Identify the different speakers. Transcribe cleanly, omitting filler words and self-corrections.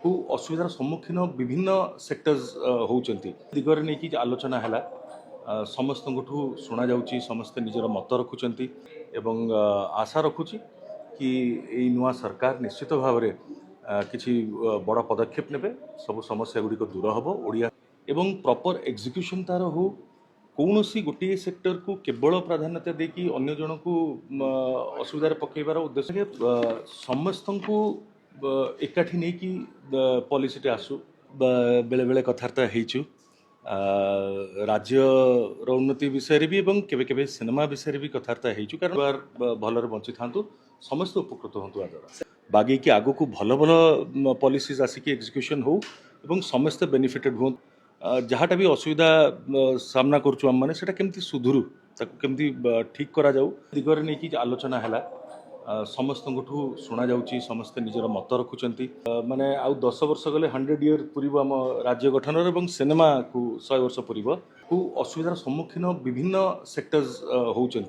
Speaker 1: असुविधार सम्मुखीन विभिन्न सेक्टर्स होउचंती दिगरे नहीं कि आलोचना है समस्त शुणा जाऊँगी समस्ते निजर मत रखुचंती एवं आशा रखुची कि यही नुआ सरकार निश्चित भाव में किसी बड़ पदक्षेप नेबे सब समस्या गुड़िक दूर हम ओडिया एवं प्रॉपर एग्जीक्यूशन तार हो कौन सी गोटे सेक्टर को केवल प्राधान्यता देकी अन्य जन को असुविधार पकईबार उद्देश्य समस्त को एकाठी नहीं कि पॉलिसीटे आसू बेले बेले कथबार्ता होइछु राज्य उन्नति विषय भी एवं केबे केबे सिनेमा विषय भी कथबार्ता होइछु कारण भलरे बंची थांतु समस्त उपकृत होंतु आदरा बागे कि आगो को भल भल पॉलिसीज आसिक एग्जीक्यूशन हो एवं समस्त बेनिफिटेड हो जहाँटा भी असुविधा सामना करुचु आम मैंने से केमती सुधुरु केमती ठीक करा जाऊ दिगरे नहीं कि आलोचना है समस्त शुणा जाऊँगी समस्ते निजर मत रखुचंती माने आउ 10 वर्ष गले 100 इयर पूर्व आम राज्य गठन एवं सिनेमा को 100 वर्ष पूर्व को असुविधार सम्मुखीन विभिन्न सेक्टर्स होउचंती।